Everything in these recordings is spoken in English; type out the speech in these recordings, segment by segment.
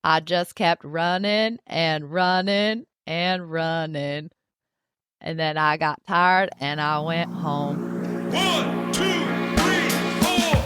I just kept running and running and running. And then I got tired and I went home. 1, 2, 3, 4.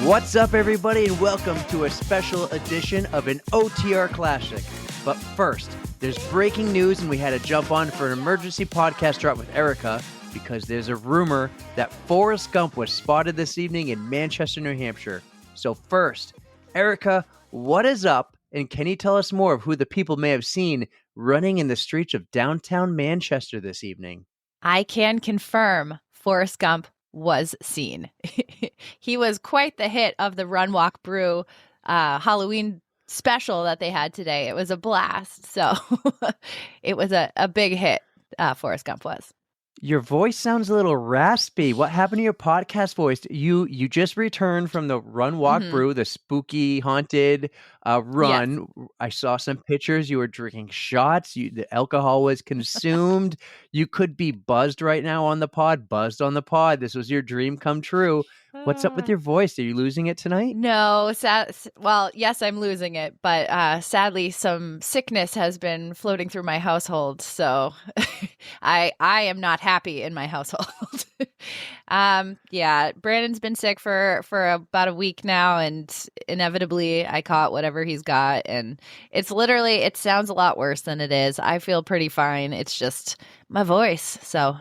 What's up, everybody, and welcome to a special edition of an OTR Classic. But first, there's breaking news, and we had to jump on for an emergency podcast drop with Erica because there's a rumor that Forrest Gump was spotted this evening in Manchester, New Hampshire. So first, Erica, what is up, and can you tell us more of who the people may have seen running in the streets of downtown Manchester this evening? I can confirm Forrest Gump was seen. He was quite the hit of the Run Walk Brew Halloween special that they had today. It was a blast. So it was a big hit, Forrest Gump was. Your voice sounds a little raspy. What happened to your podcast voice? You just returned from the Run Walk Brew, the spooky haunted run. Yes. I saw some pictures. You were drinking shots. The alcohol was consumed. You could be buzzed right now on the pod. Buzzed on the pod. This was your dream come true. What's up with your voice? Are you losing it tonight? No, well, yes, I'm losing it, but sadly, some sickness has been floating through my household, so I am not happy in my household. Yeah, Brandon's been sick for about a week now, and inevitably, I caught whatever he's got, and it sounds a lot worse than it is. I feel pretty fine. It's just my voice. So,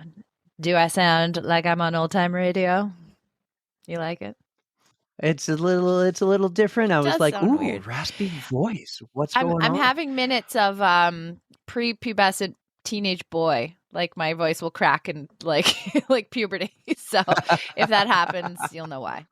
do I sound like I'm on old time radio? You like it? It's a little different. I was like, ooh, weird. raspy voice. What's going on? I'm having minutes of prepubescent teenage boy. Like my voice will crack and like puberty. So if that happens, you'll know why.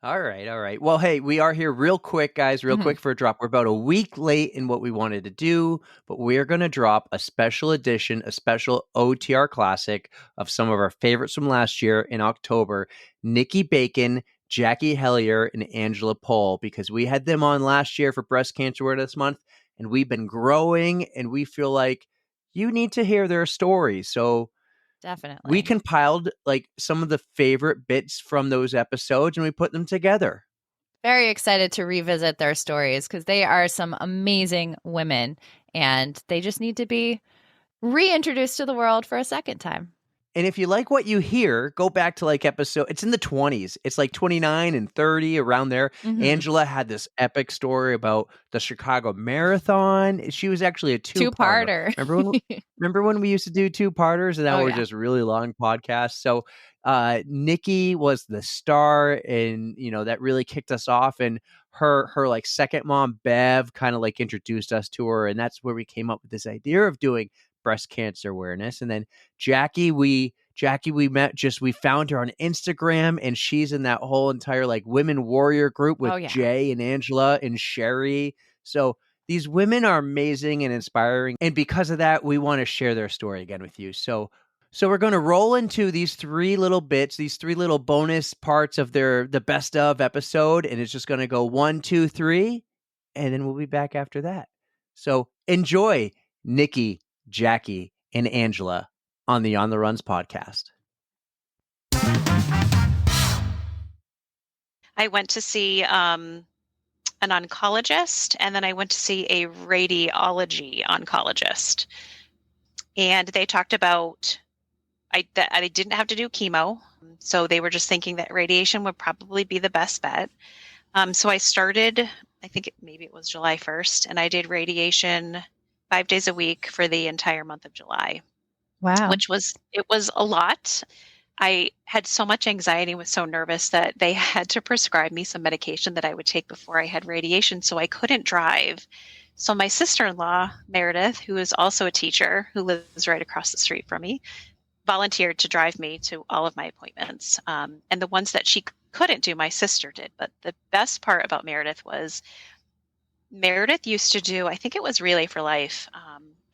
All right. Well, hey, we are here real quick, guys, quick for a drop. We're about a week late in what we wanted to do, but we're going to drop a special edition, a special OTR classic of some of our favorites from last year in October. Nicky Bacon, Jackie Hellier, and Angela Pohl, because we had them on last year for Breast Cancer Awareness Month, and we've been growing, and we feel like you need to hear their stories. So definitely, we compiled like some of the favorite bits from those episodes, and we put them together. Very excited to revisit their stories because they are some amazing women, and they just need to be reintroduced to the world for a second time. And if you like what you hear, go back to like it's in the 20s. It's like 29 and 30 around there. Angela had this epic story about the Chicago Marathon. She was actually a two-parter. Remember when we used to do two-parters and now we're just really long podcasts. So Nicky was the star, and that really kicked us off, and her like second mom Bev kind of like introduced us to her, and that's where we came up with this idea of doing breast cancer awareness. And then Jackie, we found her on Instagram, and she's in that whole entire like women warrior group with Jay and Angela and Sherry. So these women are amazing and inspiring, and because of that, we want to share their story again with you. So we're going to roll into these three little bits, these three little bonus parts of the best of episode, and it's just going to go 1, 2, 3, and then we'll be back after that. So enjoy Nicky, Jackie, and Angela on the On the Runs podcast. I went to see an oncologist, and then I went to see a radiology oncologist. And they talked about that I didn't have to do chemo. So they were just thinking that radiation would probably be the best bet. So I started, I think maybe it was July 1st, and I did radiation 5 days a week for the entire month of July. Wow. It was a lot. I had so much anxiety and was so nervous that they had to prescribe me some medication that I would take before I had radiation, so I couldn't drive. So my sister-in-law, Meredith, who is also a teacher who lives right across the street from me, volunteered to drive me to all of my appointments. And the ones that she couldn't do, my sister did. But the best part about Meredith was Meredith used to do, I think it was Relay for Life,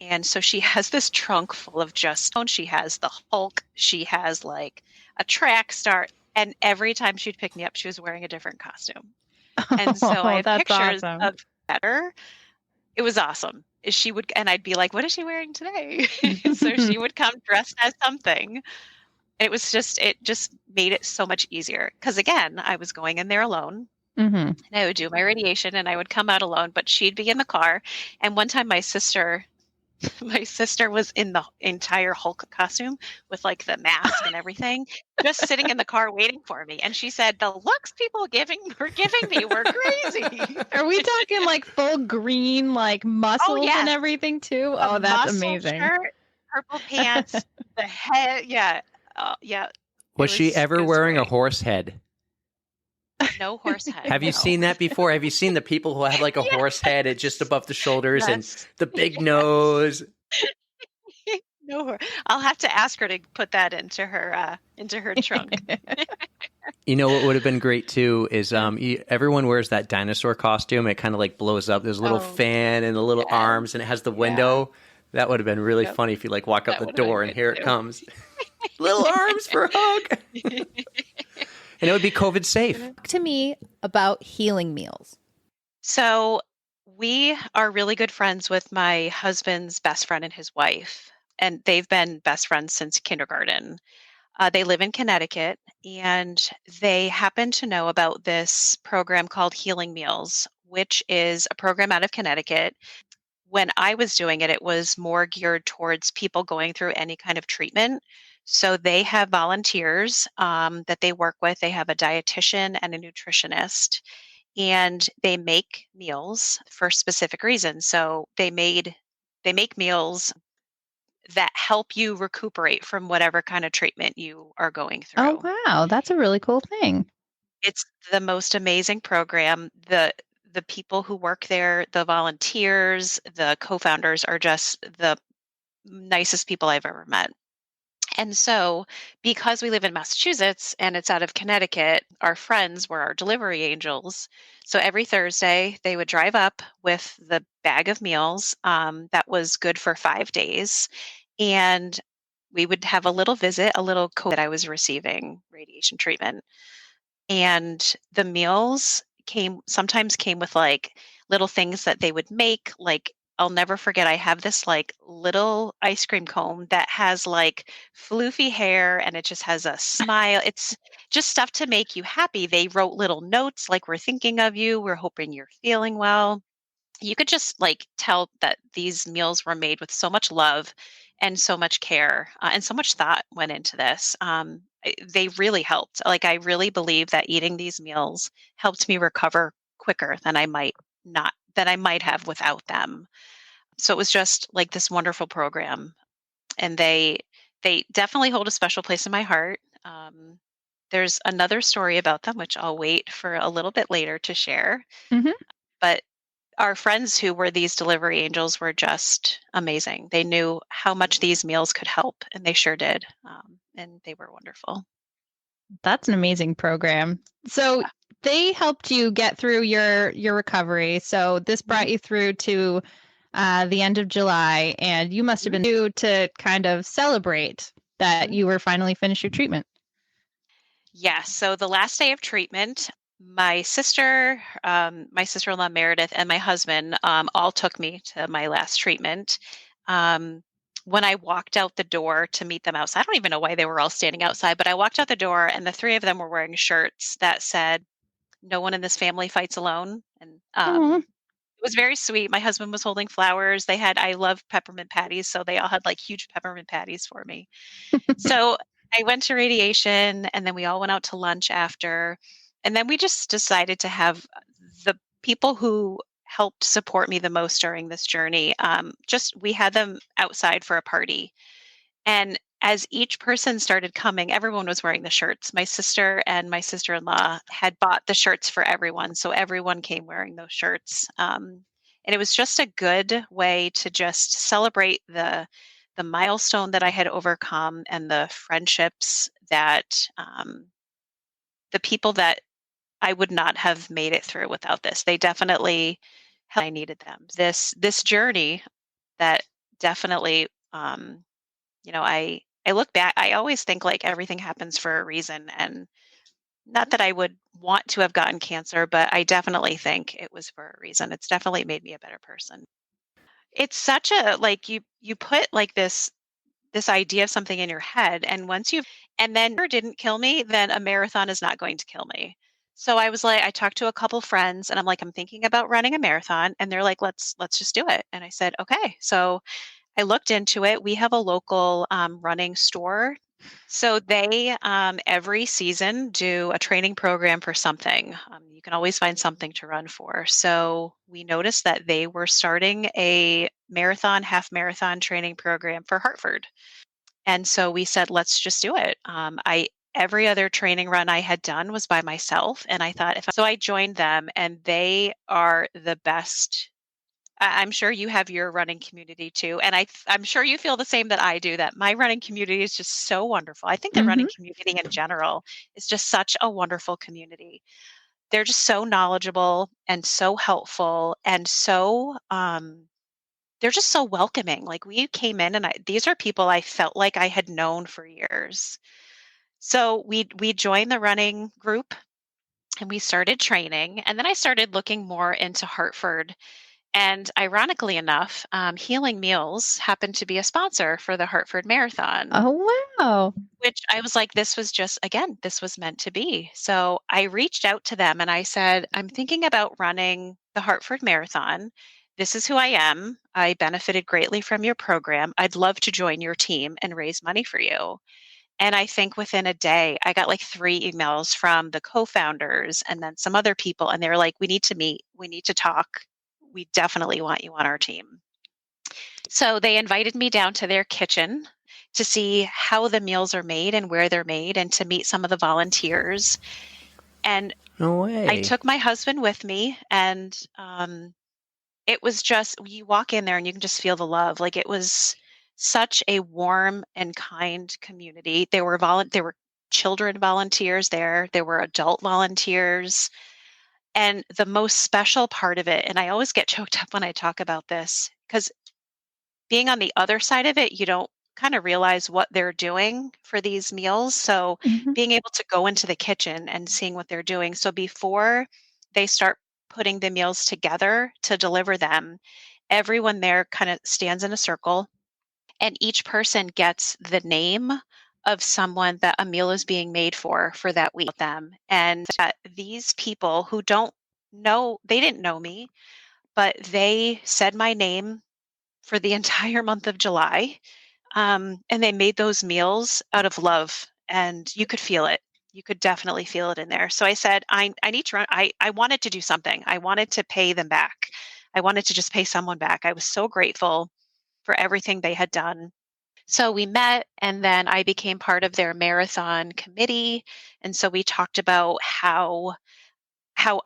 And so she has this trunk full of she has the Hulk, she has like a track star, and every time she'd pick me up, she was wearing a different costume. And so I Oh, have that's pictures awesome. of her. It was awesome. She would, and I'd be like, "What is she wearing today?" So she would come dressed as something. It just made it so much easier. Because again, I was going in there alone. Mm-hmm. And I would do my radiation and I would come out alone, but she'd be in the car. And one time my sister was in the entire Hulk costume with like the mask and everything, just sitting in the car waiting for me. And she said, "The looks people were giving me were crazy." Are we talking like full green, like muscles and yes. everything too? A Oh, that's muscle amazing. shirt, purple pants, the head. Yeah. Yeah. Was she ever it was wearing a great. horse head? No horse head. Have you no. seen that before? Have you seen the people who have like a horse head at just above the shoulders and Yes. the big nose? No, I'll have to ask her to put that into her trunk. You know what would have been great too is everyone wears that dinosaur costume. It kind of like blows up. There's a little fan and the little arms, and it has the window. That would have been really funny if you like walk out That the would have been door and good, here it too. comes. Little arms for a hug. And it would be COVID safe. Talk to me about healing meals. So we are really good friends with my husband's best friend and his wife, and they've been best friends since kindergarten. They live in Connecticut, and they happen to know about this program called Healing Meals, which is a program out of Connecticut. When I was doing it, it was more geared towards people going through any kind of treatment. So they have volunteers that they work with. They have a dietitian and a nutritionist, and they make meals for specific reasons. So they make meals that help you recuperate from whatever kind of treatment you are going Oh, through. wow. That's a really cool thing. It's the most amazing program. The people who work there, the volunteers, the co-founders are just the nicest people I've ever met. And so, because we live in Massachusetts and it's out of Connecticut, our friends were our delivery angels. So every Thursday, they would drive up with the bag of meals that was good for 5 days. And we would have a little visit, a little that I was receiving radiation treatment. And the meals sometimes came with like little things that they would make. Like, I'll never forget, I have this like little ice cream cone that has like floofy hair and it just has a smile. It's just stuff to make you happy. They wrote little notes like, "We're thinking of you. We're hoping you're feeling well." You could just like tell that these meals were made with so much love and so much care and so much thought went into this. They really helped. Like, I really believe that eating these meals helped me recover quicker than I might have without them. So it was just like this wonderful program, and they definitely hold a special place in my heart. There's another story about them which I'll wait for a little bit later to share, Mhm. but our friends who were these delivery angels were just amazing. They knew how much these meals could help, and they sure did. And they were wonderful. That's an amazing program. So Yeah. they helped you get through your recovery. So this brought you through to the end of July, and you must have been due to kind of celebrate that you were finally finished your treatment. Yes. So the last day of treatment, my sister-in-law Meredith, and my husband all took me to my last treatment. Um, when I walked out the door to meet them outside, I don't even know why they were all standing outside, but I walked out the door, and the three of them were wearing shirts that said, "No one in this family fights alone." And Aw. it was very sweet. My husband was holding flowers. I love peppermint patties, so they all had like huge peppermint patties for me. So I went to radiation, and then we all went out to lunch after. And then we just decided to have the people who helped support me the most during this journey. We had them outside for a party. And as each person started coming, everyone was wearing the shirts. My sister and my sister-in-law had bought the shirts for everyone. So everyone came wearing those shirts. And it was just a good way to just celebrate the milestone that I had overcome and the friendships that the people that I would not have made it through without this. They definitely I needed them. This journey that definitely, I look back, I always think like everything happens for a reason. And not that I would want to have gotten cancer, but I definitely think it was for a reason. It's definitely made me a better person. It's such a like you put like this idea of something in your head, and once you've and then it didn't kill me, then a marathon is not going to kill me. So I was like, I talked to a couple friends and I'm like, I'm thinking about running a marathon, and they're like, let's just do it. And I said, okay. So I looked into it. We have a local running store. So they every season do a training program for something. You can always find something to run for. So we noticed that they were starting a marathon, half marathon training program for Hartford. And so we said, let's just do it. I Every other training run I had done was by myself, and I thought if so I joined them, and they are the best. I'm sure you have your running community too, and I'm sure you feel the same that I do. That my running community is just so wonderful. I think the running community in general is just such a wonderful community. They're just so knowledgeable and so helpful and so they're just so welcoming. Like we came in and these are people I felt like I had known for years. So we joined the running group and we started training. And then I started looking more into Hartford. And ironically enough, Healing Meals happened to be a sponsor for the Hartford Marathon, Oh, wow. which I was like, this was just, again, this was meant to be. So I reached out to them and I said, I'm thinking about running the Hartford Marathon. This is who I am. I benefited greatly from your program. I'd love to join your team and raise money for you. And I think within a day, I got like 3 emails from the co-founders and then some other people. And they're like, we need to meet. We need to talk. We definitely want you on our team. So they invited me down to their kitchen to see how the meals are made and where they're made and to meet some of the volunteers. And No I way. took my husband with me, and it was just, you walk in there and you can just feel the love. Like it was such a warm and kind community. There were children volunteers there. There were adult volunteers. And the most special part of it, and I always get choked up when I talk about this, because being on the other side of it, you don't kind of realize what they're doing for these meals. So Mhm. being able to go into the kitchen and seeing what they're doing. So before they start putting the meals together to deliver them, everyone there kind of stands in a circle and each person gets the name of someone that a meal is being made for that week with them. And these people who don't know, they didn't know me, but they said my name for the entire month of July. And they made those meals out of love, and you could feel it. You could definitely feel it in there. So I said, I need to run. I wanted to do something. I wanted to pay them back. I wanted to just pay someone back. I was so grateful for everything they had done. So we met, and then I became part of their marathon committee. And so we talked about how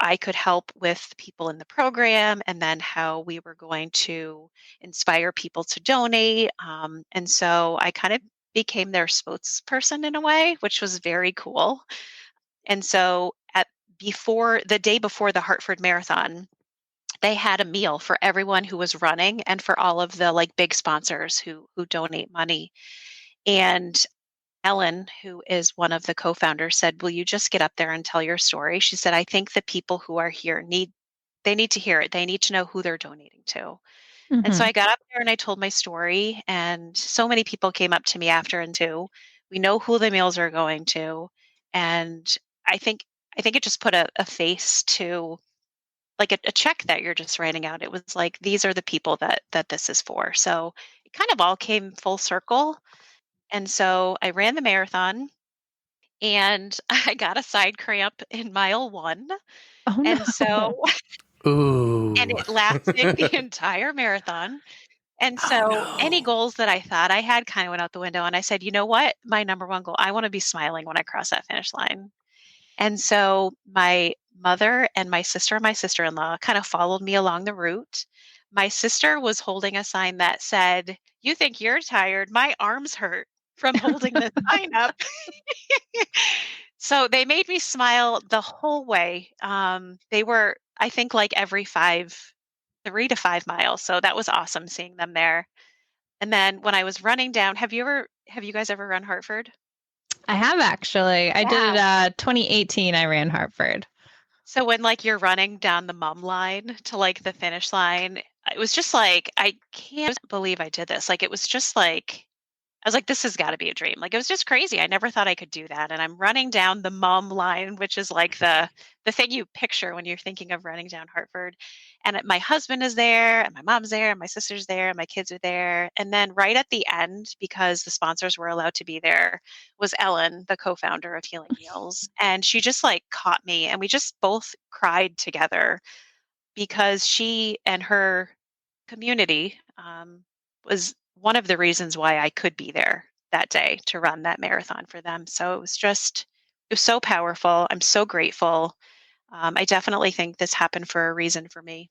I could help with people in the program, and then how we were going to inspire people to donate. And so I kind of became their spokesperson in a way, which was very cool. And so at before the day before the Hartford Marathon, they had a meal for everyone who was running and for all of the like big sponsors who donate money. And Ellen, who is one of the co-founders, said, "Will you just get up there and tell your story?" She said, "I think the people who are here need to hear it. They need to know who they're donating to." And so Mhm. I got up there and I told my story, and so many people came up to me after and too. We know who the meals are going to, and I think I think it just put a face to like a check that you're just writing out. It was like these are the people that this is for. So it kind of all came full circle. And so I ran the marathon and I got a side cramp in mile 1. Oh, And no. so and Ooh. it lasted the entire marathon. And Oh so any no. goals that I thought I had kind of went out the window. And I said, you know what? My number one goal, I want to be smiling when I cross that finish line. And so my mother and my sister-in-law kind of followed me along the route. My sister was holding a sign that said, "You think you're tired? My arms hurt from holding this sign up." So they made me smile the whole way. They were, I think, like every 3 to 5 miles. So that was awesome seeing them there. And then when I was running down, have you guys ever run Hartford? I have actually. I did Yeah. 2018. I ran Hartford. So when like you're running down the mum line to like the finish line, it was just like, I can't believe I did this. Like it was just like, I was like, this has got to be a dream. Like it was just crazy. I never thought I could do that. And I'm running down the mum line, which is like the thing you picture when you're thinking of running down Hartford. And my husband is there, and my mom's there, and my sister's there, and my kids are there. And then right at the end, because the sponsors were allowed to be there, was Ellen, the co-founder of Healing Meals. And she just like caught me, and we just both cried together because she and her community was one of the reasons why I could be there that day to run that marathon for them. So it was so powerful. I'm so grateful. I definitely think this happened for a reason for me.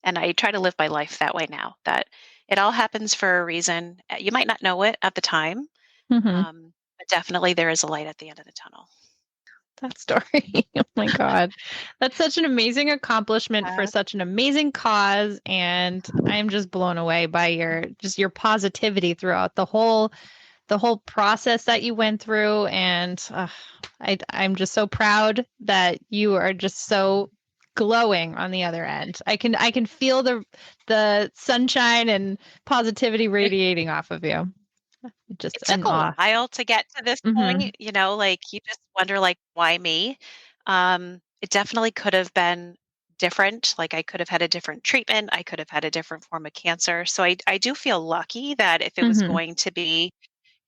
And I try to live my life that way now, that it all happens for a reason. You might not know it at the time, Hmm. but definitely there is a light at the end of the tunnel. That story. Oh my God. That's such an amazing accomplishment for Uh, such an amazing cause. And I'm just blown away by your positivity throughout the whole process that you went through. And I'm just so proud that you are just so glowing on the other end. I can feel the sunshine and positivity radiating off of you. Just it an took a awe. while to get to this Hmm. point, like you just wonder like why me? It definitely could have been different. Like I could have had a different treatment. I could have had a different form of cancer. So I do feel lucky that if it was Hmm. going to be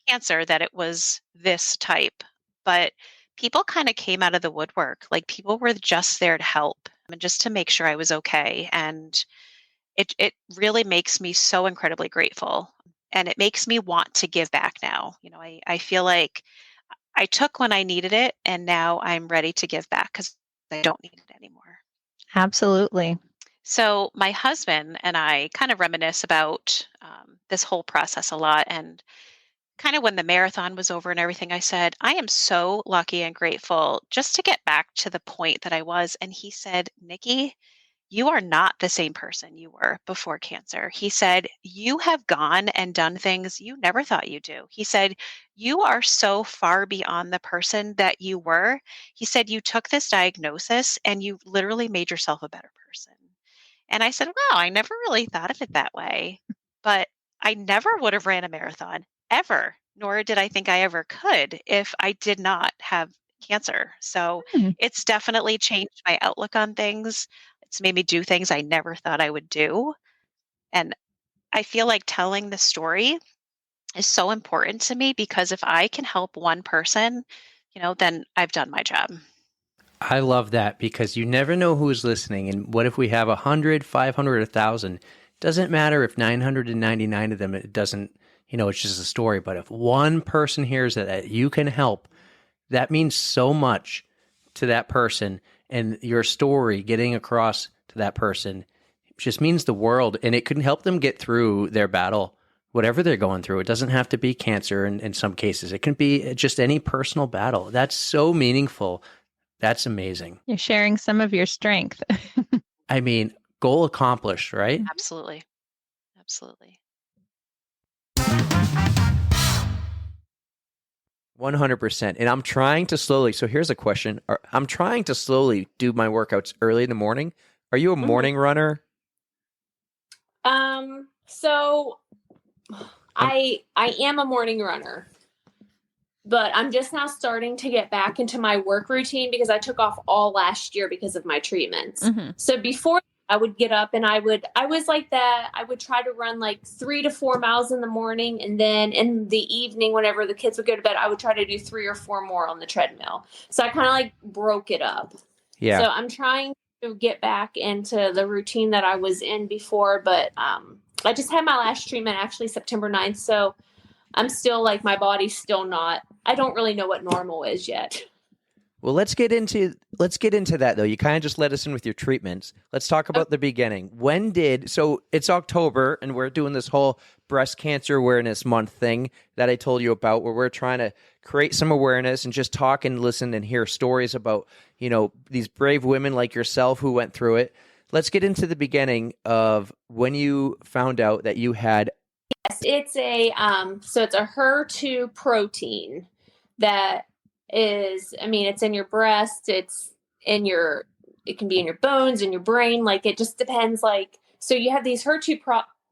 cancer, that it was this type. But people kind of came out of the woodwork. Like people were just there to help and just to make sure I was okay. And it really makes me so incredibly grateful. And it makes me want to give back now. I feel like I took when I needed it, and now I'm ready to give back because I don't need it anymore. Absolutely. So my husband and I kind of reminisce about this whole process a lot. And kind of when the marathon was over and everything, I said, I am so lucky and grateful just to get back to the point that I was. And he said, Nikki, you are not the same person you were before cancer. He said, you have gone and done things you never thought you'd do. He said, you are so far beyond the person that you were. He said, you took this diagnosis and you literally made yourself a better person. And I said, wow, I never really thought of it that way. But I never would have ran a marathon ever, nor did I think I ever could if I did not have cancer. So Hmm. it's definitely changed my outlook on things. It's made me do things I never thought I would do. And I feel like telling the story is so important to me because if I can help one person, then I've done my job. I love that because you never know who's listening. And what if we have 100, 500, 1,000? Doesn't matter if 999 of them, it doesn't, it's just a story. But if one person hears that you can help, that means so much to that person. And your story getting across to that person just means the world. And it can help them get through their battle, whatever they're going through. It doesn't have to be cancer in some cases, it can be just any personal battle. That's so meaningful. That's amazing. You're sharing some of your strength. I mean, goal accomplished, right? Absolutely. Absolutely. 100%. And I'm trying to slowly. So here's a question. I'm trying to slowly do my workouts early in the morning. Are you a morning runner? So I am a morning runner, but I'm just now starting to get back into my work routine because I took off all last year because of my treatments. Mhm. So before I would get up and I was like that. I would try to run like 3 to 4 miles in the morning. And then in the evening, whenever the kids would go to bed, I would try to do 3 or 4 more on the treadmill. So I kind of like broke it up. Yeah. So I'm trying to get back into the routine that I was in before, but I just had my last treatment actually September 9th. So I'm still like, my body's still not, I don't really know what normal is yet. Well, let's get into that though. You kind of just let us in with your treatments. Let's talk about the beginning. So it's October and we're doing this whole breast cancer awareness month thing that I told you about, where we're trying to create some awareness and just talk and listen and hear stories about, these brave women like yourself who went through it. Let's get into the beginning of when you found out that you had Yes, it's a so it's a HER2 protein that is, I mean, it's in your breast, it's in your, it can be in your bones, in your brain, like it just depends. Like, so you have these HER2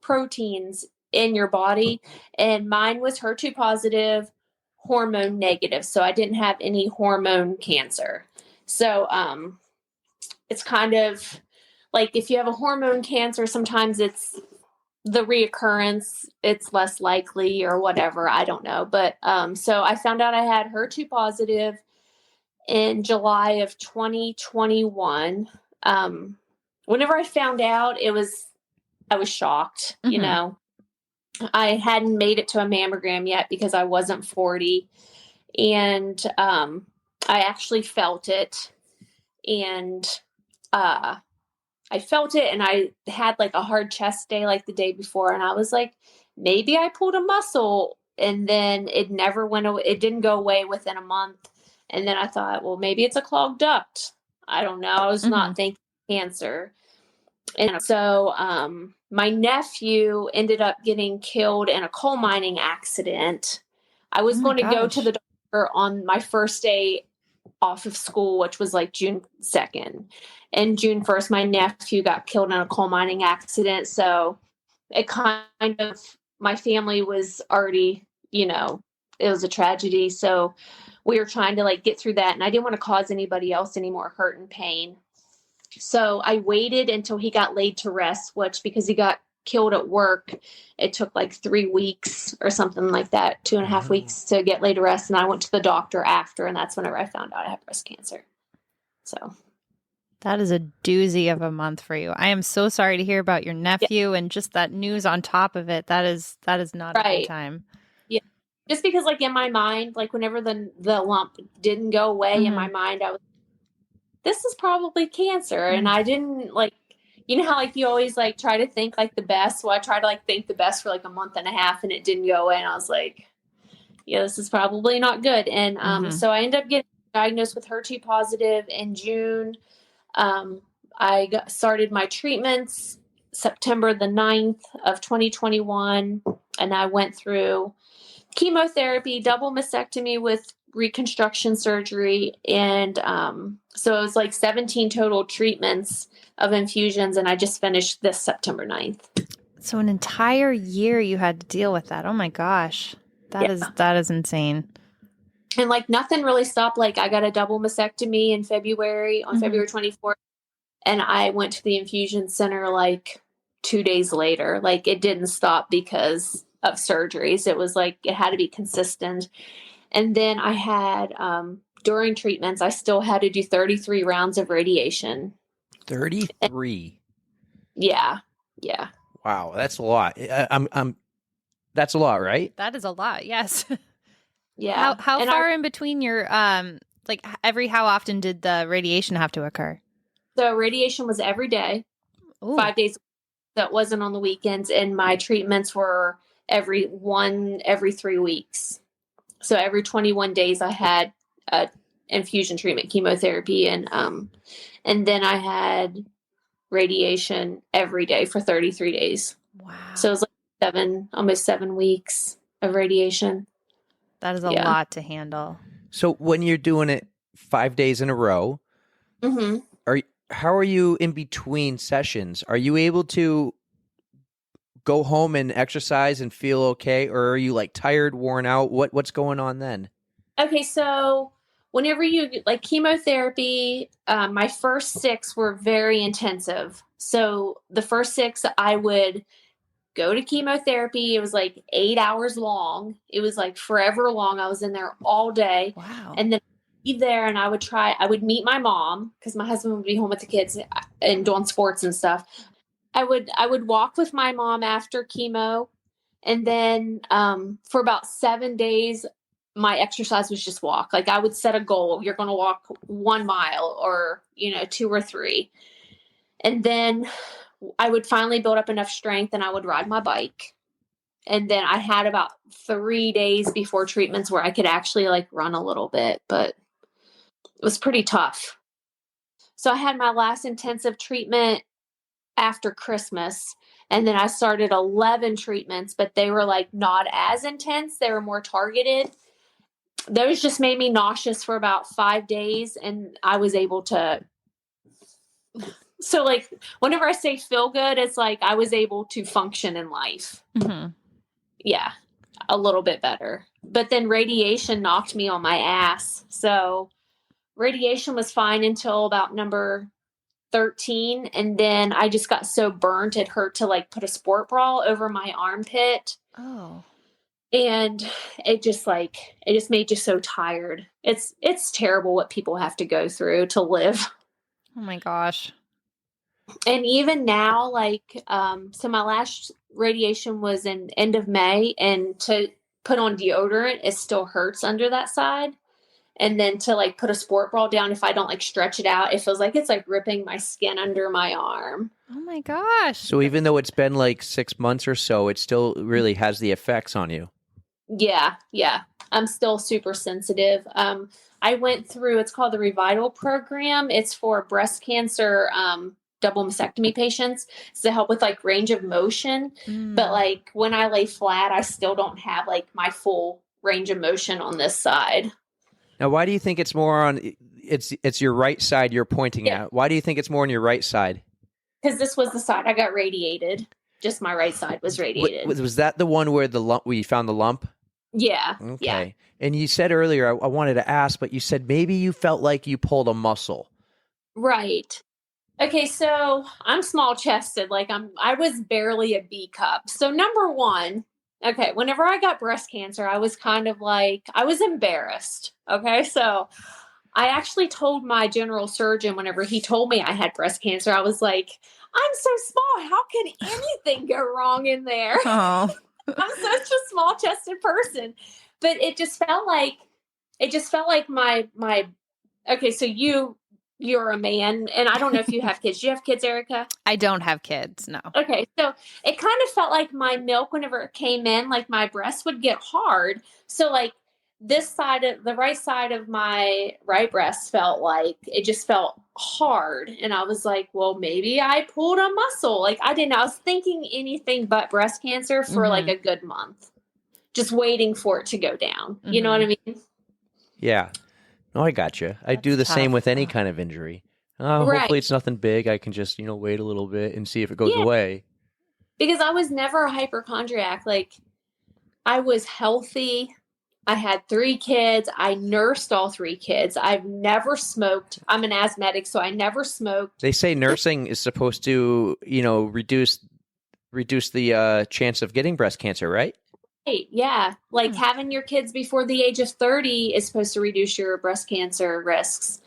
proteins in your body, and mine was HER2 positive, hormone negative, so I didn't have any hormone cancer. So it's kind of like if you have a hormone cancer, sometimes it's the reoccurrence, it's less likely or whatever. I don't know. But so I found out I had HER2 positive in July of 2021. Whenever I found out, I was shocked. Mhm. You know, I hadn't made it to a mammogram yet because I wasn't 40. And I actually felt it. And I felt it, and I had like a hard chest day like the day before, and I was like, maybe I pulled a muscle, and then it never went away. It didn't go away within a month. And then I thought, well, maybe it's a clogged duct. I don't know. I was not thinking cancer. And so my nephew ended up getting killed in a coal mining accident. I was going to go to the doctor on my first day off of school, which was like June 2nd. And June 1st, my nephew got killed in a coal mining accident. So it kind of, my family was already, you know, it was a tragedy. So we were trying to like get through that. And I didn't want to cause anybody else any more hurt and pain. So I waited until he got laid to rest, which because he got killed at work, it took like 3 weeks or something like that, 2.5 weeks to get laid to rest. And I went to the doctor after, and that's whenever I found out I had breast cancer. So that is a doozy of a month for you. I am so sorry to hear about your nephew and just that news on top of it. That is not a good time. Yeah. Just because like in my mind, like whenever the lump didn't go away in my mind, I was, this is probably cancer. And I didn't like, you know how like you always like try to think like the best. Well, I tried to like think the best for like a month and a half, and it didn't go away. And I was like, yeah, this is probably not good. And so I ended up getting diagnosed with HER2 positive in June. I started my treatments September the 9th of 2021, and I went through chemotherapy, double mastectomy with reconstruction surgery, and so it was like 17 total treatments of infusions, and I just finished this September 9th. So an entire year you had to deal with that. Oh my gosh. That is insane. And like nothing really stopped. Like I got a double mastectomy in February, on February 24th, and I went to the infusion center like 2 days later. Like it didn't stop because of surgeries. It was like it had to be consistent. And then I had during treatments, I still had to do 33 rounds of radiation. 33. Yeah. Wow, that's a lot. That's a lot, right? That is a lot. Yes. Yeah. How far in between your like how often did the radiation have to occur? So radiation was every day, 5 days. That wasn't on the weekends, and my treatments were every 3 weeks. So every 21 days I had a infusion treatment, chemotherapy, and then I had radiation every day for 33 days. Wow. So it was like almost 7 weeks of radiation. That is a lot to handle. So when you're doing it 5 days in a row, how are you in between sessions? Are you able to go home and exercise and feel okay, or are you like tired, worn out? What's going on then? Okay, so whenever you like chemotherapy, my first 6 were very intensive. So the first 6, I would go to chemotherapy. It was like 8 hours long. It was like forever long. I was in there all day. Wow. And then I'd be there, and I would meet my mom because my husband would be home with the kids and doing sports and stuff. I would walk with my mom after chemo. And then for about 7 days, my exercise was just walk. Like I would set a goal. You're going to walk 1 mile or, 2 or 3. And then I would finally build up enough strength, and I would ride my bike. And then I had about 3 days before treatments where I could actually like run a little bit, but it was pretty tough. So I had my last intensive treatment after Christmas. And then I started 11 treatments, but they were like not as intense. They were more targeted. Those just made me nauseous for about 5 days. And I was able to, so like whenever I say feel good, it's like I was able to function in life. Mm-hmm. Yeah, a little bit better. But then radiation knocked me on my ass. So radiation was fine until about number 13. And then I just got so burnt, it hurt to like put a sport bra over my armpit. Oh. And it just made you so tired. It's terrible what people have to go through to live. Oh my gosh. And even now, like, so my last radiation was in end of May, and to put on deodorant, it still hurts under that side. And then to like put a sport bra down, if I don't like stretch it out, it feels like it's like ripping my skin under my arm. Oh my gosh. So even though it's been like 6 months or so, it still really has the effects on you. Yeah. I'm still super sensitive. I went through, it's called the Revital program. It's for breast cancer, double mastectomy patients. It's to help with like range of motion. But like when I lay flat, I still don't have like my full range of motion on this side. Now, why do you think it's more on? It's your right side you're pointing at. Why do you think it's more on your right side? Because this was the side I got radiated. Just my right side was radiated. Was that the one where where you found the lump? Yeah. Okay. Yeah. And you said earlier, I wanted to ask, but you said maybe you felt like you pulled a muscle. Right. Okay, so I'm small chested. Like I was barely a B cup. So number one, okay, whenever I got breast cancer, I was kind of like, I was embarrassed. Okay, so I actually told my general surgeon whenever he told me I had breast cancer, I was like, I'm so small. How can anything go wrong in there? Oh. I'm such a small chested person. But it just felt like my okay, so you're a man, and I don't know if you have kids. Do you have kids, Erica? I don't have kids, no. Okay, so it kind of felt like my milk, whenever it came in, like my breast would get hard. So like this side of the right side of my right breast felt like it just felt hard. And I was like, well, maybe I pulled a muscle. Like I was thinking anything but breast cancer for like a good month, just waiting for it to go down. You know what I mean? Yeah. No, I got you. I do the same with any kind of injury. Hopefully it's nothing big. I can just, wait a little bit and see if it goes away. Because I was never a hypochondriac. Like I was healthy. I had 3 kids. I nursed all 3 kids. I've never smoked. I'm an asthmatic, so I never smoked. They say nursing is supposed to, reduce the chance of getting breast cancer, right? Yeah. Like having your kids before the age of 30 is supposed to reduce your breast cancer risks.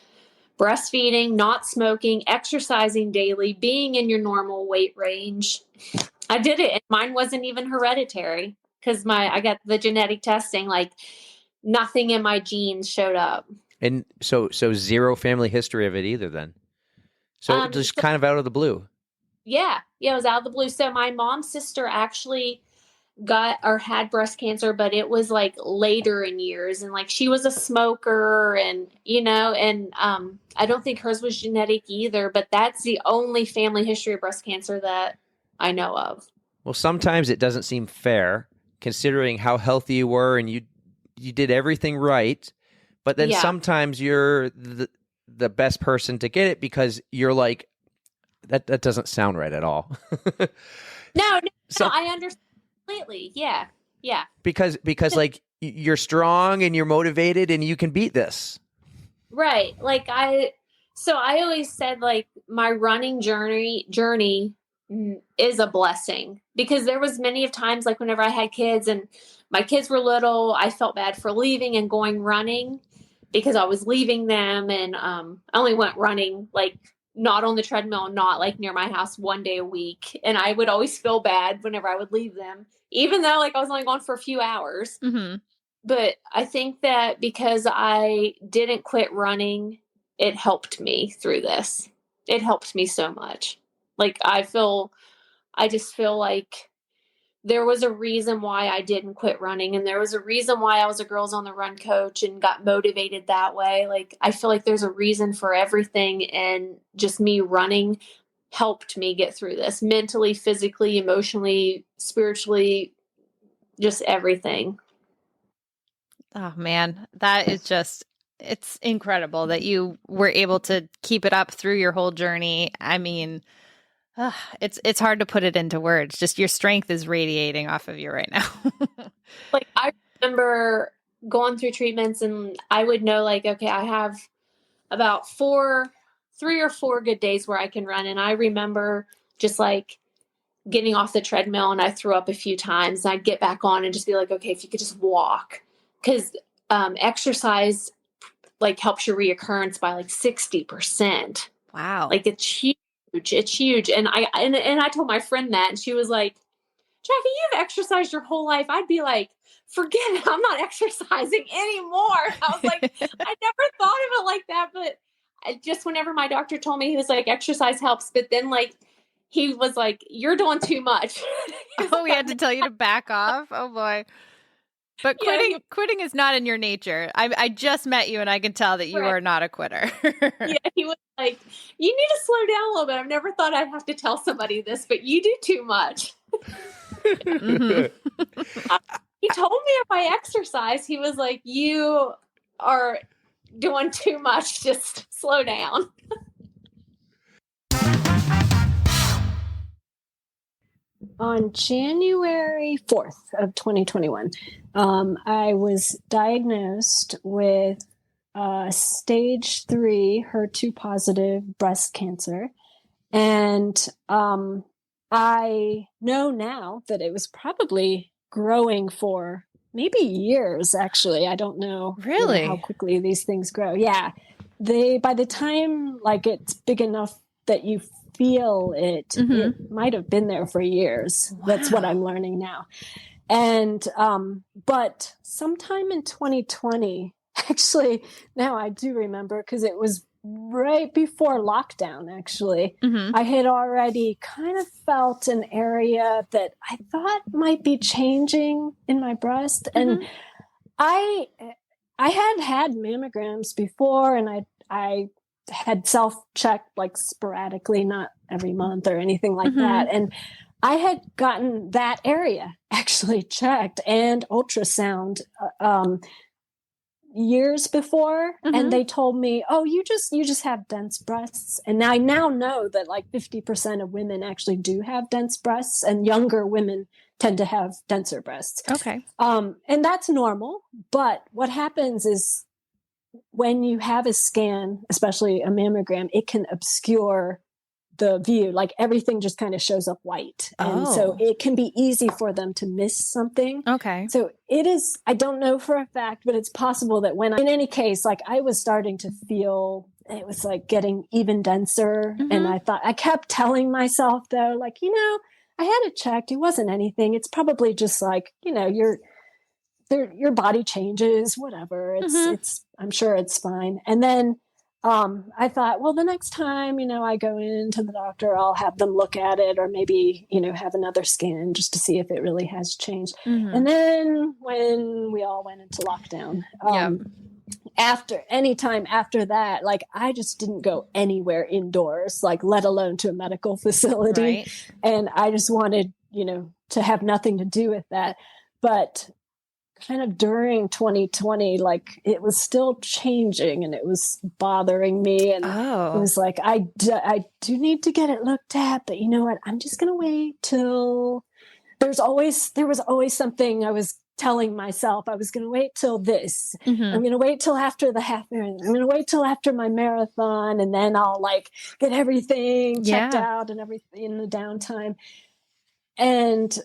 Breastfeeding, not smoking, exercising daily, being in your normal weight range. I did it. And mine wasn't even hereditary because I got the genetic testing, like nothing in my genes showed up. And so zero family history of it either then. So just kind of out of the blue. Yeah. Yeah, it was out of the blue. So my mom's sister actually got or had breast cancer, but it was like later in years, and like she was a smoker, and I don't think hers was genetic either, but that's the only family history of breast cancer that I know of. Well, sometimes it doesn't seem fair considering how healthy you were and you did everything right, but then sometimes you're the best person to get it because you're like that doesn't sound right at all. No, I understand. Completely. Yeah. Because like you're strong and you're motivated and you can beat this. Right. Like I always said like my running journey is a blessing, because there was many of times like whenever I had kids and my kids were little, I felt bad for leaving and going running because I was leaving them, and I only went running like not on the treadmill, not like near my house, 1 day a week. And I would always feel bad whenever I would leave them, even though like I was only gone for a few hours. Mm-hmm. But I think that because I didn't quit running, it helped me through this. It helped me so much. Like I just feel like there was a reason why I didn't quit running, and there was a reason why I was a Girls on the Run coach and got motivated that way. Like I feel like there's a reason for everything, and just me running helped me get through this mentally, physically, emotionally, spiritually, just everything. Oh man, that is just, it's incredible that you were able to keep it up through your whole journey. I mean, it's hard to put it into words. Just your strength is radiating off of you right now. Like, I remember going through treatments and I would know, like, okay, I have about 3 or 4 good days where I can run. And I remember just like getting off the treadmill and I threw up a few times and I'd get back on and just be like, okay, if you could just walk, because exercise like helps your reoccurrence by like 60%. Wow. Like, it's huge. It's huge. And I told my friend that, and she was like, Jackie, you've exercised your whole life. I'd be like, forget it. I'm not exercising anymore. I was like, I never thought of it like that. But just whenever my doctor told me, he was like, exercise helps. But then like, he was like, you're doing too much. Oh, he had to tell you to back off? Oh boy. But quitting is not in your nature. I just met you and I can tell that you are not a quitter. Yeah, he was like, you need to slow down a little bit. I've never thought I'd have to tell somebody this, but you do too much. Mm-hmm. He told me if I exercise, he was like, you are doing too much. Just slow down. On January 4th of 2021, I was diagnosed with stage 3 HER2 positive breast cancer. And I know now that it was probably growing for maybe years, actually. I don't know Really how quickly these things grow. Yeah. By the time like it's big enough that you feel it, it might have been there for years. Wow. That's what I'm learning now. And, but sometime in 2020, actually, now I do remember, because it was right before lockdown, actually, I had already kind of felt an area that I thought might be changing in my breast. And I had mammograms before, and I had self-checked like sporadically, not every month or anything like that. And I had gotten that area actually checked and ultrasound years before. And they told me, oh, you just have dense breasts. And I now know that like 50% of women actually do have dense breasts, and younger women tend to have denser breasts. Okay. And that's normal. But what happens is, when you have a scan, especially a mammogram, it can obscure the view. Like, everything just kind of shows up white. And so it can be easy for them to miss something. Okay. So it is, I don't know for a fact, but it's possible that in any case, like, I was starting to feel it was like getting even denser. And I kept telling myself though, like, I had it checked. It wasn't anything. It's probably just like, your body changes, whatever. It's, I'm sure it's fine. And then, I thought, well, the next time, I go into the doctor, I'll have them look at it, or maybe, have another scan just to see if it really has changed. And then when we all went into lockdown, anytime after that, like, I just didn't go anywhere indoors, like, let alone to a medical facility. Right. And I just wanted, to have nothing to do with that. But kind of during 2020, like, it was still changing and it was bothering me. And it was like, I do need to get it looked at, but you know what? I'm just going to wait till there was always something I was telling myself. I was going to wait till this. I'm going to wait till after the half marathon. I'm going to wait till after my marathon, and then I'll like get everything checked out and everything in the downtime. And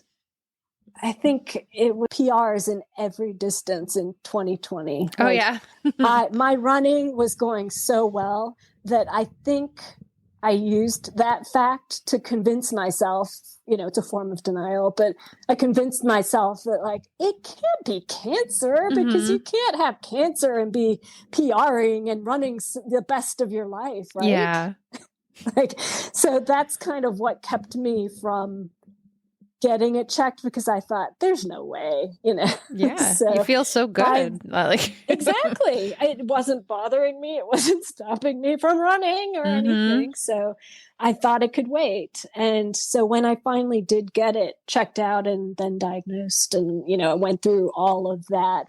I think it was PRs in every distance in 2020. Oh, yeah. My running was going so well that I think I used that fact to convince myself, it's a form of denial, but I convinced myself that, like, it can't be cancer, because you can't have cancer and be PRing and running the best of your life, right? Yeah. So that's kind of what kept me from getting it checked because I thought there's no way, Yeah. So you feel so good. exactly. It wasn't bothering me. It wasn't stopping me from running or anything. So I thought it could wait. And so when I finally did get it checked out and then diagnosed and, I went through all of that,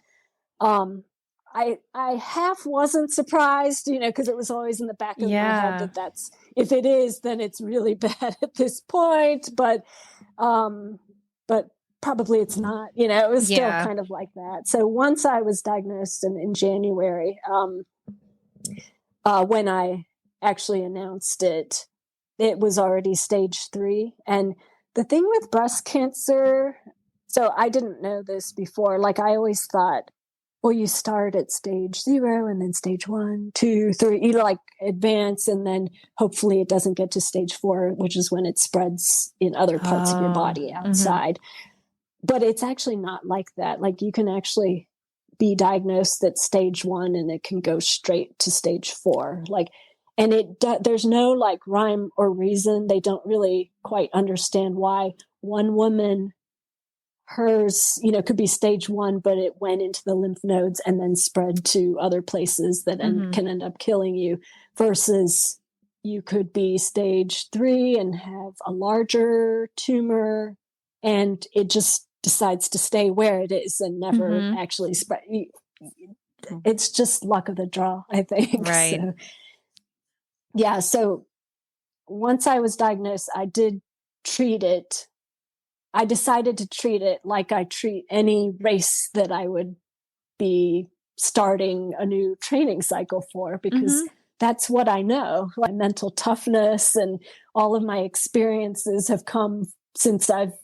I half wasn't surprised, because it was always in the back of my head that's, if it is, then it's really bad at this point. But probably it's not, it was still kind of like that. So once I was diagnosed in January, when I actually announced it, it was already stage 3. And the thing with breast cancer, so I didn't know this before. Like I always thought, well, you start at stage 0 and then stage 1, 2, 3, you like advance. And then hopefully it doesn't get to stage 4, which is when it spreads in other parts of your body outside. But it's actually not like that. Like you can actually be diagnosed at stage 1 and it can go straight to stage 4. And there's no like rhyme or reason. They don't really quite understand why one woman, hers, could be stage 1, but it went into the lymph nodes and then spread to other places that can end up killing you, versus you could be stage 3 and have a larger tumor and it just decides to stay where it is and never actually spread. It's just luck of the draw, I think. Right. So, yeah. So once I was diagnosed, I did treat it. I decided to treat it like I treat any race that I would be starting a new training cycle for, because that's what I know. My mental toughness and all of my experiences have come since I've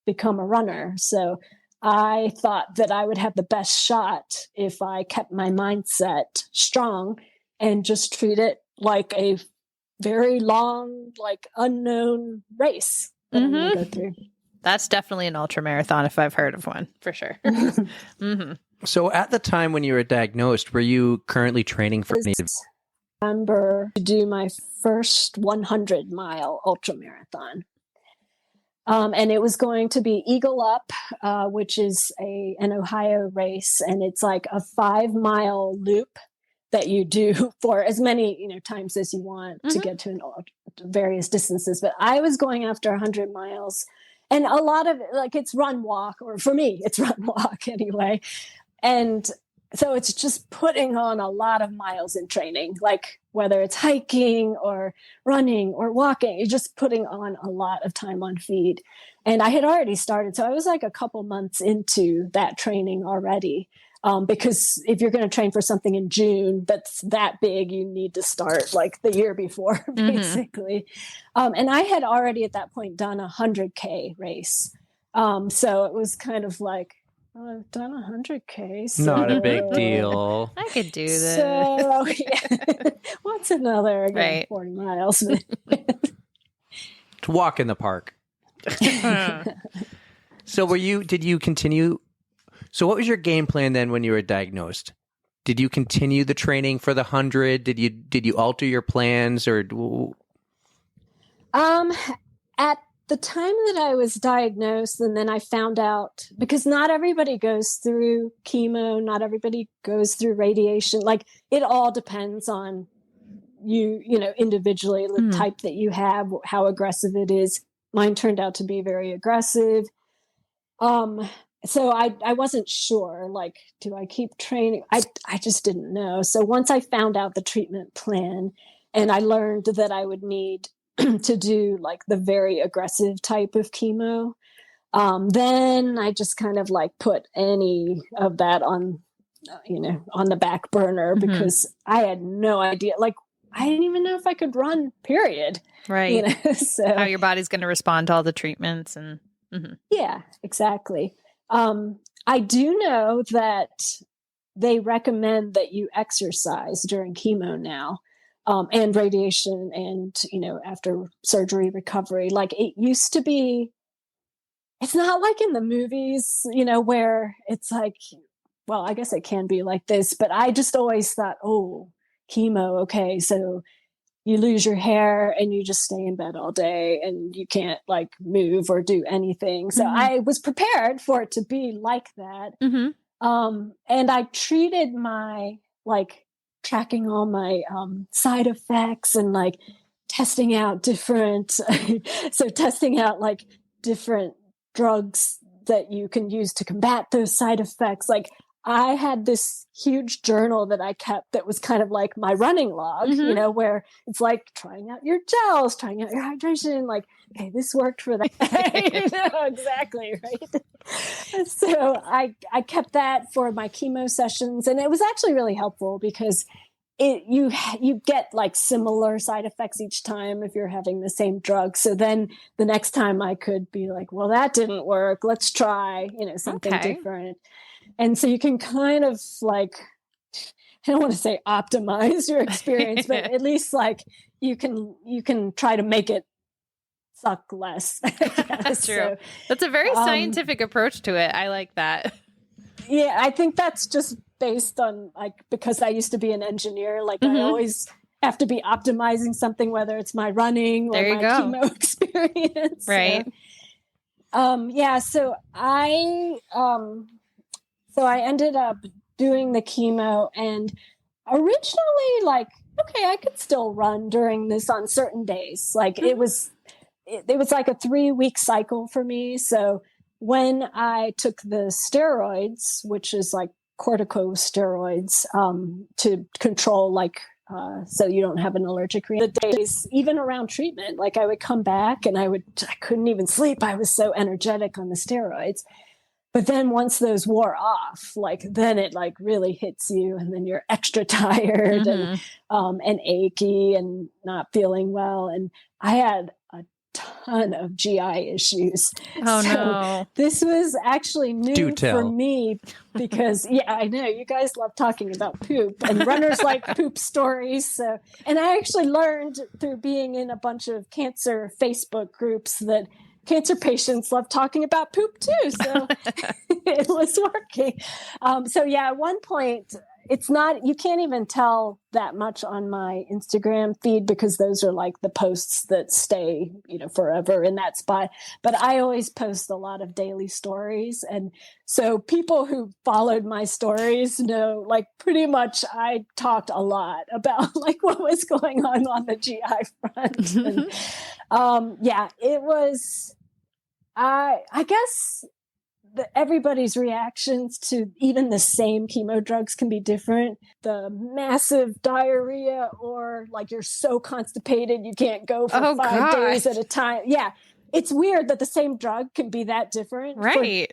become a runner. So I thought that I would have the best shot if I kept my mindset strong and just treat it like a very long, like unknown race that I'm going to go through. That's definitely an ultra marathon if I've heard of one, for sure. So at the time when you were diagnosed, were you currently training for any? I remember to do my first 100-mile ultra marathon. And it was going to be Eagle Up, which is an Ohio race. And it's like a 5-mile loop that you do for as many times as you want to get to various distances. But I was going after 100 miles. And a lot of it, it's run walk, or for me, it's run walk anyway. And so it's just putting on a lot of miles in training, like whether it's hiking or running or walking, you're just putting on a lot of time on feed. And I had already started. So I was like a couple months into that training already. Because if you're going to train for something in June that's that big, you need to start like the year before, basically. And I had already at that point done a 100K race. So it was kind of like, I've done 100K. So Not a big deal. I could do this. So, yeah. What's another 40 miles? To walk in the park. So did you continue? So what was your game plan then when you were diagnosed? Did you continue the training for the 100? Did you alter your plans or? At the time that I was diagnosed, and then I found out, because not everybody goes through chemo, not everybody goes through radiation. Like it all depends on you individually, the type that you have, how aggressive it is. Mine turned out to be very aggressive. So I wasn't sure, like, do I keep training? I just didn't know. So once I found out the treatment plan and I learned that I would need to do like the very aggressive type of chemo, then I just kind of like put any of that on the back burner, because I had no idea. Like, I didn't even know if I could run, period. Right. So how your body's going to respond to all the treatments and. Yeah, exactly. I do know that they recommend that you exercise during chemo now, and radiation and, after surgery recovery. Like it used to be, it's not like in the movies, where it's like, well, I guess it can be like this, but I just always thought, oh, chemo. Okay. So you lose your hair and you just stay in bed all day and you can't like move or do anything. So I was prepared for it to be like that. And I treated my like tracking all my side effects and like testing out different testing out like different drugs that you can use to combat those side effects. Like I had this huge journal that I kept that was kind of like my running log, you know, where it's like trying out your gels, trying out your hydration, like, okay, this worked for that. You know, exactly, right? So I kept that for my chemo sessions, and it was actually really helpful because you get like similar side effects each time if you're having the same drug. So then the next time I could be like, well, that didn't work. Let's try, you know, something different. And so you can kind of like, I don't want to say optimize your experience, but at least like you can try to make it suck less. That's true. So, that's a very scientific approach to it. I like that. Yeah, I think that's just based on like, because I used to be an engineer, like I always have to be optimizing something, whether it's my running or my chemo experience. Right. So I ended up doing the chemo, and originally like, okay, I could still run during this on certain days. Like it was like a 3-week cycle for me. So when I took the steroids, which is like corticosteroids, to control like, so you don't have an allergic reaction, the days, even around treatment, like I would come back and I couldn't even sleep. I was so energetic on the steroids. But then once those wore off, like then it like really hits you, and then you're extra tired and achy and not feeling well. And I had a ton of GI issues. Oh no. This was actually new for me because I know you guys love talking about poop, and runners like poop stories. So, and I actually learned through being in a bunch of cancer Facebook groups that cancer patients love talking about poop too. So it was working. At one point, it's not, you can't even tell that much on my Instagram feed because those are like the posts that stay, you know, forever in that spot. But I always post a lot of daily stories. And so people who followed my stories know, like pretty much I talked a lot about like what was going on the GI front. And, it was, I guess everybody's reactions to even the same chemo drugs can be different. The massive diarrhea, or like you're so constipated you can't go for 5 days at a time. Yeah. It's weird that the same drug can be that different, right?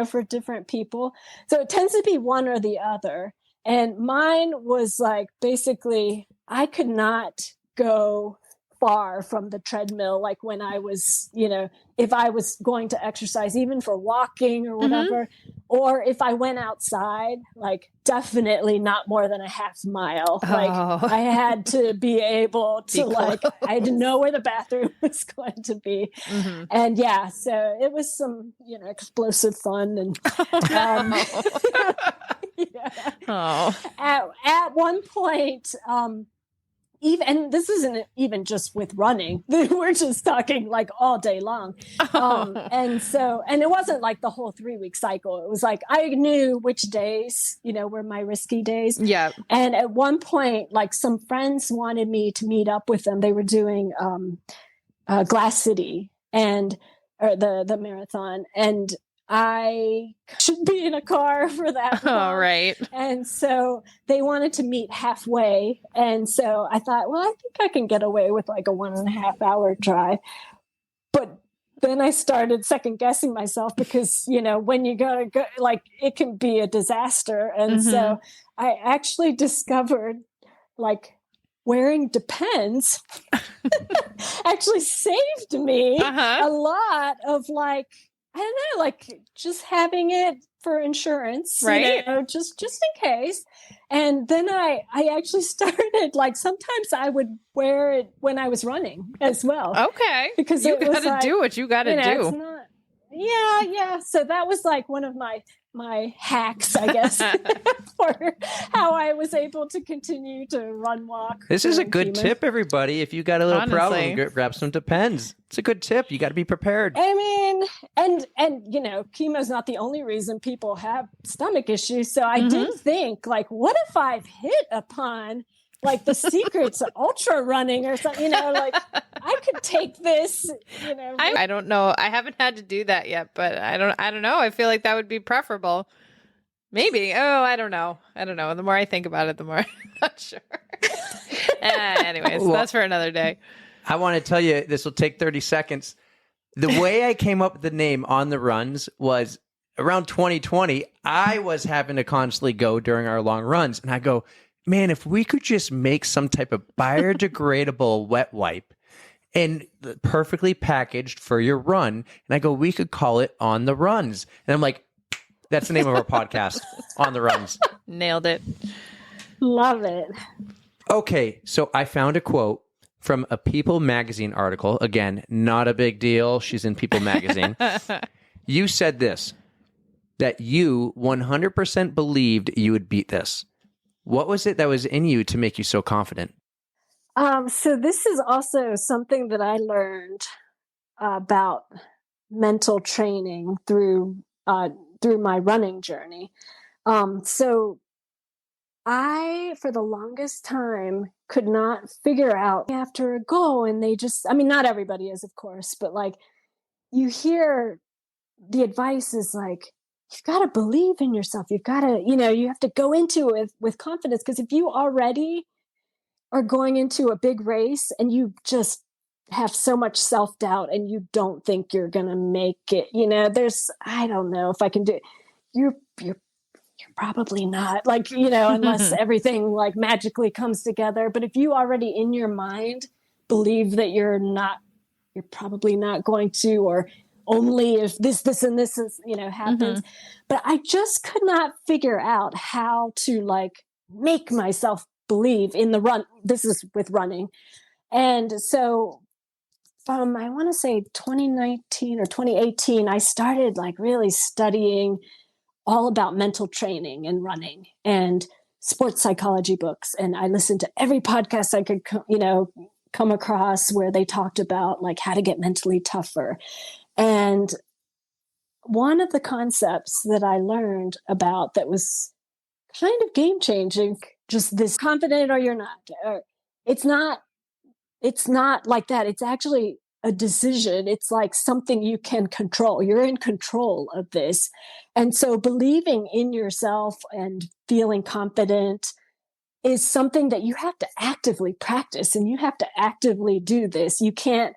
For different people. So it tends to be one or the other. And mine was like, basically, I could not go far from the treadmill. Like when I was, you know, if I was going to exercise, even for walking or whatever, or if I went outside, like definitely not more than a half mile. Like I had to be able to I had to know where the bathroom was going to be. And so it was some, you know, explosive fun. And at one point, and this isn't even just with running, we're just talking like all day long. And it wasn't like the whole 3-week cycle. It was like, I knew which days, you know, were my risky days. Yeah. And at one point, like some friends wanted me to meet up with them. They were doing Glass City or the marathon. And I should be in a car for that. Oh, right. And so they wanted to meet halfway. And so I thought, well, I think I can get away with like a 1.5 hour drive. But then I started second guessing myself because, you know, when you gotta go, like it can be a disaster. And so I actually discovered like wearing Depends actually saved me a lot of like, I don't know, like just having it for insurance, right? You know, just in case. And then I actually started like sometimes I would wear it when I was running as well. Okay, because you got to do what you got to do. Yeah. So that was like one of my my hacks, I guess, for how I was able to continue to run walk. This is a during good chemo. tip, everybody. If you got a little problem, Honestly. grab some Depends. It's a good tip. You got to be prepared. I mean, and you know, chemo's not the only reason people have stomach issues. So I did think, like, what if I've hit upon like the secrets of ultra running or something? You know, like I could take this. You know, I don't know. I haven't had to do that yet, but I don't know. I feel like that would be preferable. Maybe. Oh, I don't know. The more I think about it, the more I'm not sure. Anyways, Well, that's for another day. I want to tell you, this will take 30 seconds. The way I came up with the name On the Runs was around 2020. I was having to constantly go during our long runs. And I go, man, if we could just make some type of biodegradable wet wipe and perfectly packaged for your run. And I go, we could call it On the Runs. And I'm like, that's the name of our podcast, On the Runs. Nailed it. love it. Okay, so I found a quote from a People magazine article. Again, not a big deal. She's in People magazine. You said this, that you 100% believed you would beat this. What was it that was in you to make you so confident? So this is also something that I learned about mental training through my running journey. So I, for the longest time, could not figure out after a goal, and I mean, not everybody is, of course, but like you hear the advice is like, you've got to believe in yourself. You've got to, you have to go into it with confidence, because if you already are going into a big race and you just have so much self-doubt and you don't think you're going to make it, I don't know if I can do it. You're probably not, like, unless everything like magically comes together. But if you already in your mind believe that you're probably not going to, or only if this and this is, happens. But I just could not figure out how to like make myself believe in the run. This is with running. And so from, I want to say 2019 or 2018, I started like really studying all about mental training and running and sports psychology books. And I listened to every podcast I could, come across where they talked about like how to get mentally tougher. And one of the concepts that I learned about that was kind of game changing, just this confident or you're not, it's not like that. It's actually a decision. It's like something you can control. You're in control of this. And so believing in yourself and feeling confident is something that you have to actively practice, and you have to actively do this. You can't,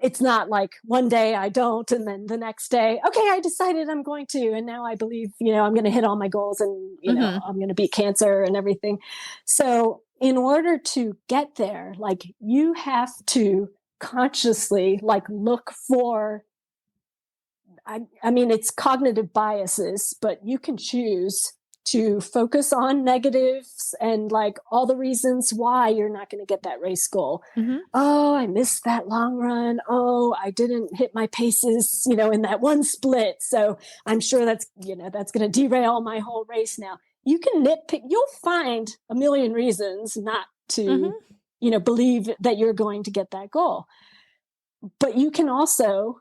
it's not like one day I don't, and then the next day, okay, I decided I'm going to, and now I believe, I'm going to hit all my goals, and, I'm going to beat cancer and everything. So in order to get there, like you have to consciously like look for, I mean, it's cognitive biases, but you can choose to focus on negatives and like all the reasons why you're not going to get that race goal. Oh, I missed that long run. Oh, I didn't hit my paces, in that one split. So I'm sure that's going to derail my whole race now. You can nitpick, you'll find a million reasons not to, believe that you're going to get that goal. But you can also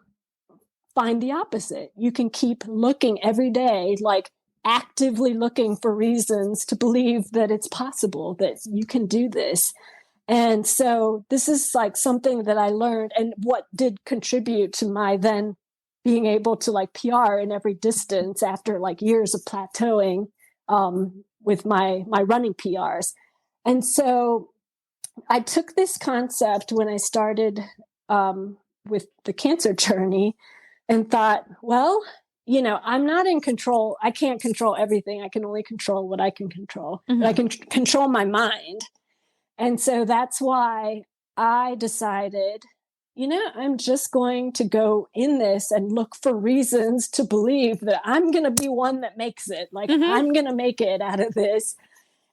find the opposite. You can keep looking every day, like actively looking for reasons to believe that it's possible, that you can do this. And so this is like something that I learned, and what did contribute to my then being able to like PR in every distance after like years of plateauing with my running PRs. And so I took this concept when I started with the cancer journey and thought, well, I'm not in control. I can't control everything. I can only control what I can control. But I can control my mind. And so that's why I decided, I'm just going to go in this and look for reasons to believe that I'm going to be one that makes it. Like I'm going to make it out of this.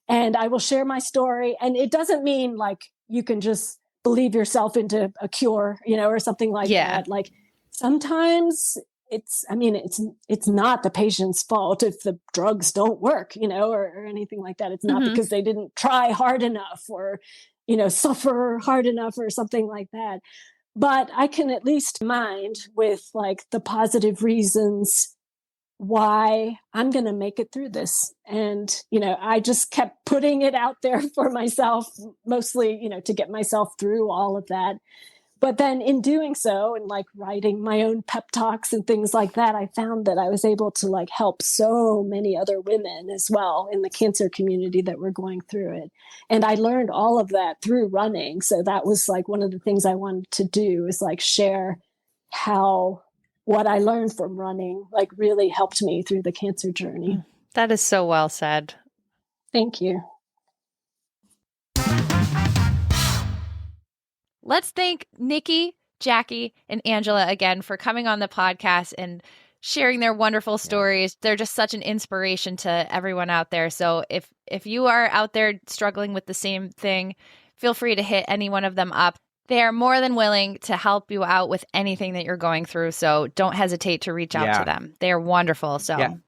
And I will share my story. And it doesn't mean like you can just believe yourself into a cure, or something like that. Like sometimes it's not the patient's fault if the drugs don't work, or anything like that. It's not because they didn't try hard enough or, suffer hard enough or something like that. But I can at least mind with like the positive reasons why I'm going to make it through this. And, I just kept putting it out there for myself, mostly, to get myself through all of that. But then in doing so and like writing my own pep talks and things like that, I found that I was able to like help so many other women as well in the cancer community that were going through it. And I learned all of that through running. So that was like one of the things I wanted to do, is like share how what I learned from running like really helped me through the cancer journey. That is so well said. Thank you. Let's thank Nicky, Jackie, and Angela again for coming on the podcast and sharing their wonderful stories. They're just such an inspiration to everyone out there. So if you are out there struggling with the same thing, feel free to hit any one of them up. They are more than willing to help you out with anything that you're going through. So don't hesitate to reach out to them. They are wonderful. So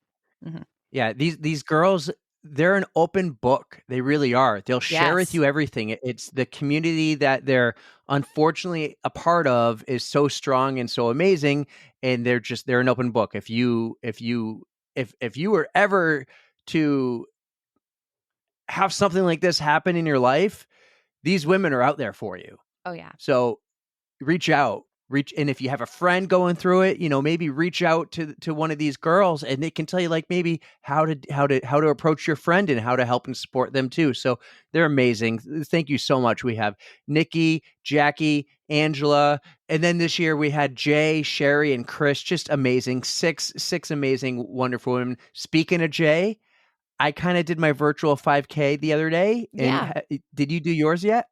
these girls, they're an open book. They really are. They'll share with you everything. It's the community that they're unfortunately a part of is so strong and so amazing, and they're an open book. If you were ever to have something like this happen in your life, these women are out there for you. Oh yeah. So reach out. And if you have a friend going through it, maybe reach out to one of these girls, and they can tell you like maybe how to approach your friend and how to help and support them too. So they're amazing. Thank you so much. We have Nicky, Jackie, Angela, and then this year we had Jay, Sherry, and Chris. Just amazing. Six amazing, wonderful women. Speaking of Jay, I kind of did my virtual 5K the other day. And did you do yours yet?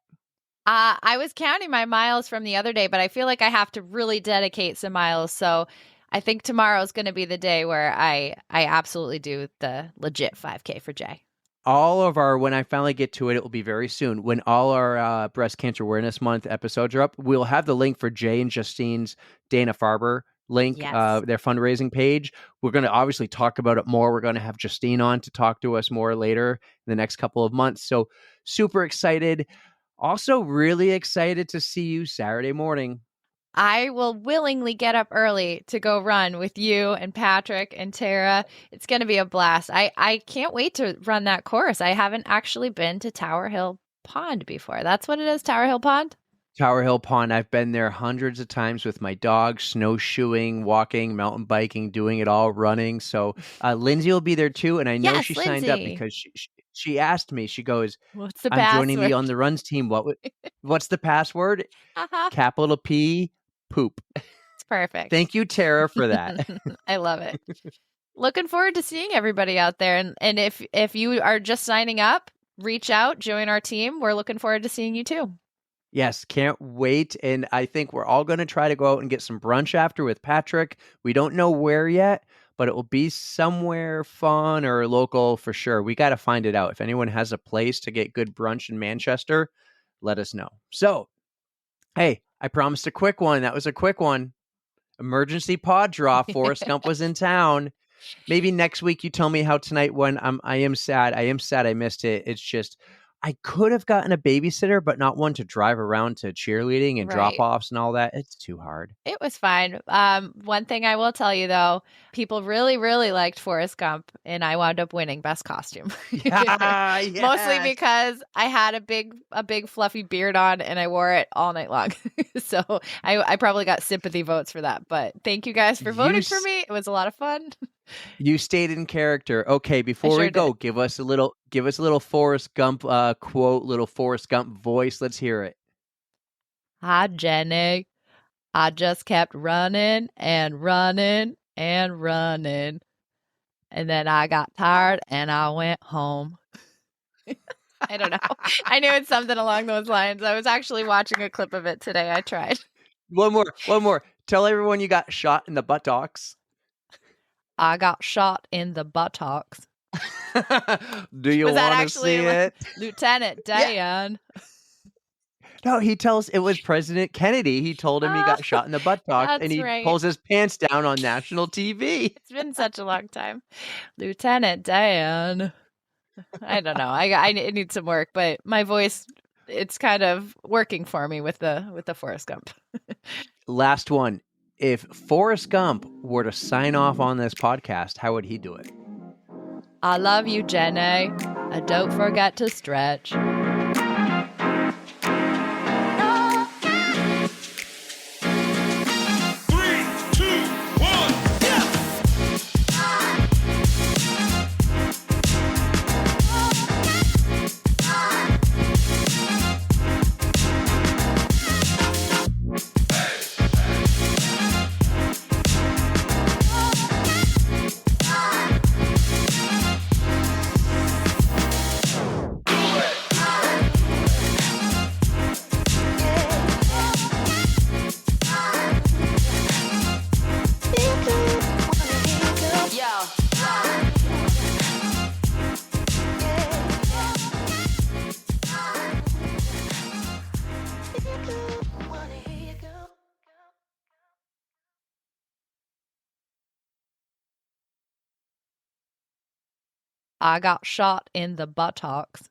I was counting my miles from the other day, but I feel like I have to really dedicate some miles. So I think tomorrow is going to be the day where I absolutely do the legit 5K for Jay. When I finally get to it, it will be very soon. When all our Breast Cancer Awareness Month episodes are up, we'll have the link for Jay and Justine's Dana-Farber link, their fundraising page. We're going to obviously talk about it more. We're going to have Justine on to talk to us more later in the next couple of months. So super excited. Also really excited to see you Saturday morning. I will willingly get up early to go run with you and Patrick and Tara. It's going to be a blast. I can't wait to run that course. I haven't actually been to Tower Hill Pond before. That's what it is, Tower Hill Pond? Tower Hill Pond. I've been there hundreds of times with my dog, snowshoeing, walking, mountain biking, doing it all, running. So Lindsay will be there too. And I know she signed up because she asked me, she goes, "What's the I'm password? joining the On the Runs team. What's the password? Capital P, poop." It's perfect. Thank you, Tara, for that. I love it. Looking forward to seeing everybody out there. And if you are just signing up, reach out, join our team. We're looking forward to seeing you too. Yes, can't wait. And I think we're all going to try to go out and get some brunch after with Patrick. We don't know where yet, but it will be somewhere fun or local for sure. We got to find it out. If anyone has a place to get good brunch in Manchester, let us know. So, hey, I promised a quick one. That was a quick one. Emergency pod draw. Forrest Gump was in town. Maybe next week you tell me how tonight went. I am sad. I missed it. It's just, I could have gotten a babysitter, but not one to drive around to cheerleading and drop-offs and all that. It's too hard. It was fine. One thing I will tell you, though, people really, really liked Forrest Gump, and I wound up winning Best Costume. Yes. Mostly because I had a big fluffy beard on, and I wore it all night long. So I probably got sympathy votes for that. But thank you guys for voting for me. It was a lot of fun. You stayed in character. Okay, before we go, give us a little Forrest Gump quote, little Forrest Gump voice. Let's hear it. Hi, Jenny. I just kept running and running and running. And then I got tired and I went home. I don't know. I knew it's something along those lines. I was actually watching a clip of it today. I tried. One more. Tell everyone you got shot in the buttocks. I got shot in the buttocks. Do you want to see it? Lieutenant Dan? No, he tells it was President Kennedy. He told him he got shot in the buttock, and That's he right. pulls his pants down on national TV. It's been such a long time. Lieutenant Dan. I don't know. I need some work, but my voice, it's kind of working for me with the Forrest Gump. Last one. If Forrest Gump were to sign off on this podcast, how would he do it? I love you, Jenny. Don't forget to stretch. 3, 2, 1, go! I got shot in the buttocks.